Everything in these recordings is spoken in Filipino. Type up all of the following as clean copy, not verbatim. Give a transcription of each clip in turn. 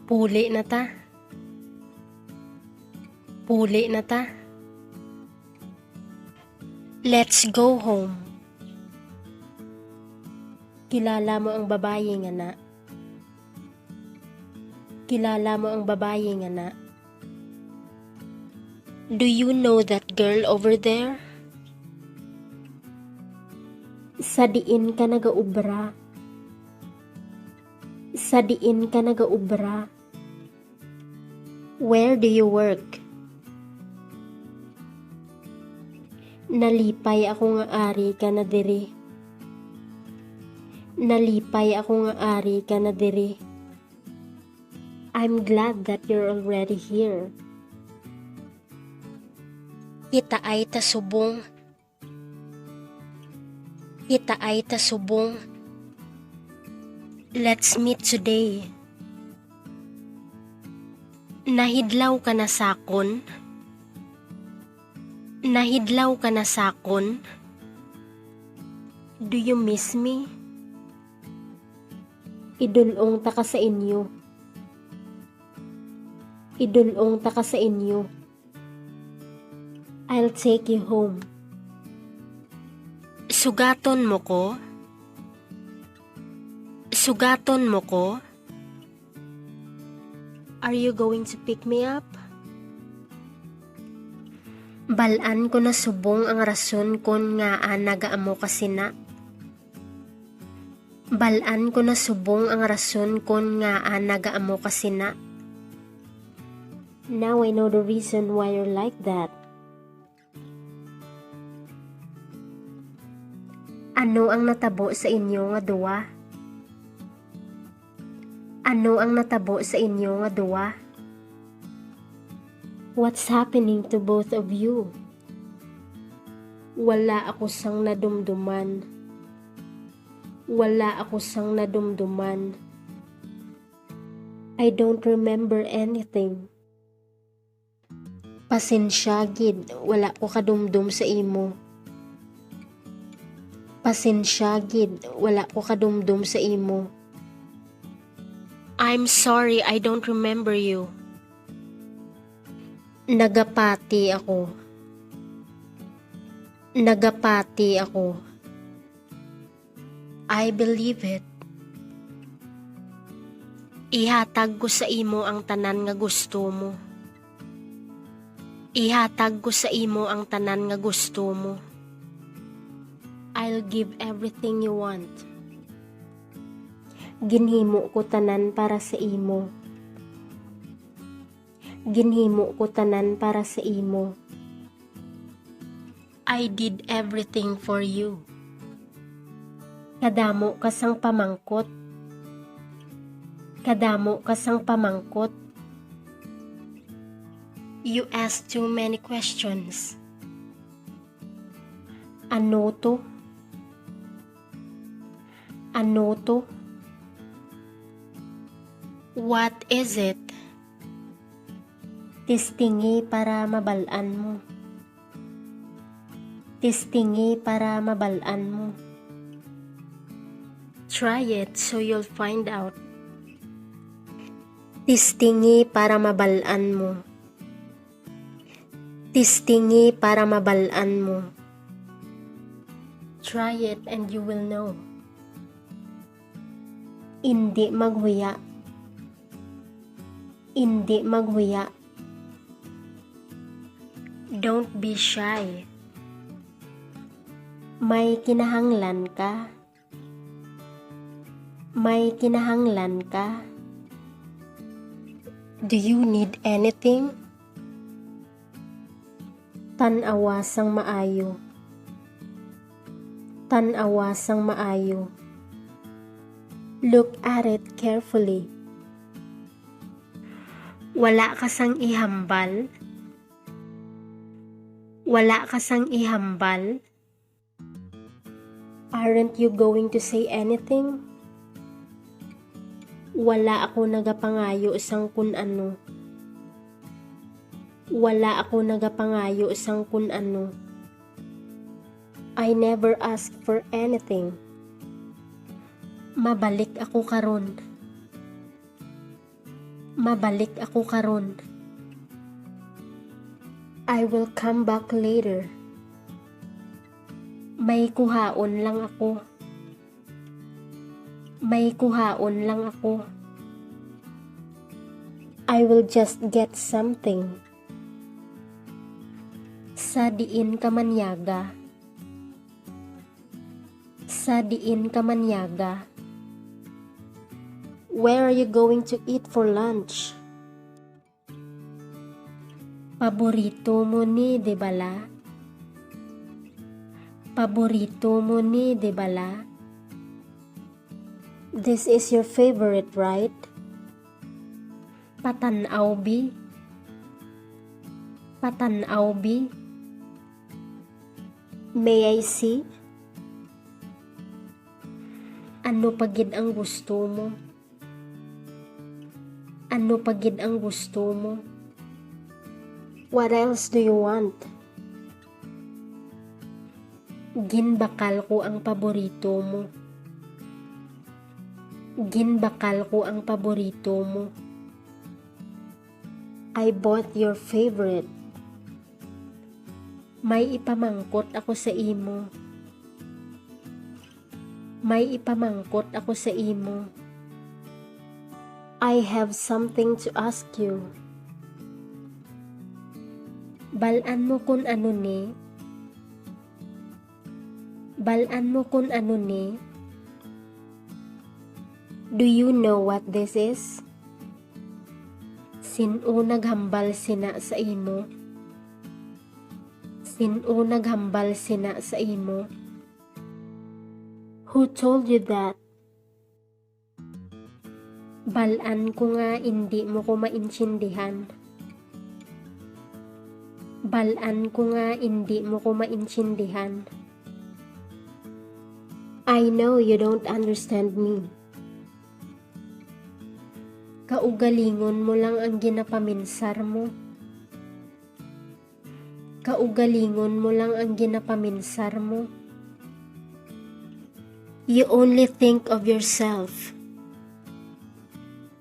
Puli na ta. Puli na ta. Let's go home. Kilala mo ang babae nga na. Kilala mo ang babae nga na. Do you know that girl over there? Sa diin ka nagaubra. Sa diin ka nagaubra. Where do you work? Nalipay ako nga ari ka na diri. Nalipay ako nga ari ka na diri. I'm glad that you're already here. Kita ay tasubong. Kita ay tasubong. Let's meet today. Nahidlaw ka na sakon. Nahidlaw ka na sakon. Do you miss me? Idulong ta ka sa inyo. Idulong ta ka sa inyo. I'll take you home. Sugaton mo ko? Sugaton mo ko? Are you going to pick me up? Balaan ko na subong ang rason kon nga nagaamo kasi na. Balaan ko na subong ang rason kon nga nagaamo kasi na. Now I know the reason why you're like that. Ano ang natabo sa inyo nga duwa? Ano ang natabo sa inyo nga duwa? What's happening to both of you? Wala ako sang nadumduman. Wala ako sang nadumduman. I don't remember anything. Pasensya gid, wala ko kadumdum sa imo. Pasensya gid, wala ko kadumdum sa imo. I'm sorry, I don't remember you. Nagapati ako. Nagapati ako. I believe it. Ihatag ko sa imo ang tanan nga gusto mo. Ihatag ko sa imo ang tanan nga gusto mo. I'll give everything you want. Ginhimo ko tanan para sa imo. Ginhimo ko tanan para sa imo. I did everything for you. Kadamo kasang pamangkot. Kadamo kasang pamangkot. You asked too many questions. Ano to? Ano to? What is it? Tistingi para mabalaan mo. Tistingi para mabalaan mo. Try it so you'll find out. Tistingi para mabalaan mo. Tistingi para mabalaan mo. Try it and you will know. Hindi maghuya. Hindi maghuya. Don't be shy. May kinahanglan ka. May kinahanglan ka. Do you need anything? Tan-awa sang maayo. Tan-awa sang maayo. Look at it carefully. Wala ka sang ihambal. Wala ka sang ihambal. Aren't you going to say anything? Wala ako nagapangayo sang kun ano. Wala ako nagapangayo sang kun ano. I never asked for anything. Mabalik ako karon. Mabalik ako karon. I will come back later. May kuhaon lang ako. May kuhaon lang ako. I will just get something. Sa diin ka manyaga. Sa diin ka manyaga. Where are you going to eat for lunch? Paborito mo ni, de bala? Paborito mo ni, de bala? This is your favorite, right? Patanaw bi? Patanaw bi? May I see? Ano pagid ang gusto mo? Ano pagid ang gusto mo? What else do you want? Ginbakal ko ang paborito mo. Ginbakal ko ang paborito mo. I bought your favorite. May ipamangkot ako sa imo. May ipamangkot ako sa imo. I have something to ask you. Balaan mo kung ano ni. Balaan mo kung ano ni. Do you know what this is? Sino naghambal sina sa imo? Sino naghambal sina sa imo? Who told you that? Balaan ko nga hindi mo ko maintindihan. Balaan ko nga hindi mo ko maintindihan. I know you don't understand me. Kaugalingon mo lang ang ginapaminsar mo. Kaugalingon mo lang ang ginapaminsar mo. You only think of yourself.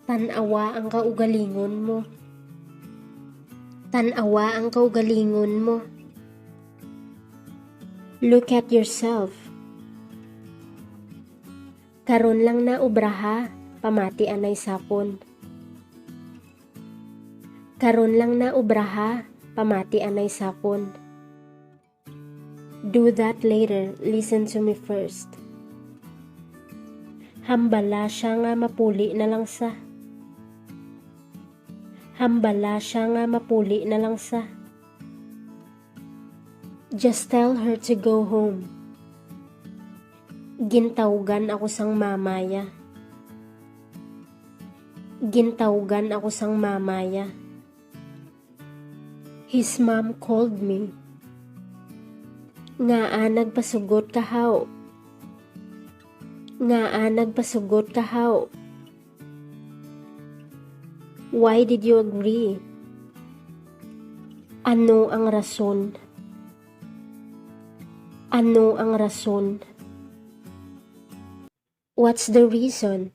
Tanawa ang kaugalingon mo. Tanawa ang kaugalingon mo. Look at yourself. Karon lang na ubraha, pamati anay sapon. Karon lang na ubraha, pamati anay sapon. Do that later, listen to me first. Hambala siya nga mapuli na lang sa. Hambala siya nga mapuli na lang sa. Just tell her to go home. Gintawgan ako sang mamaya. Gintawgan ako sang mamaya. His mom called me. Nga nagpasugot kahaw. Nga nagpasugot kahaw. Why did you agree? Ano ang rason? Ano ang rason? What's the reason?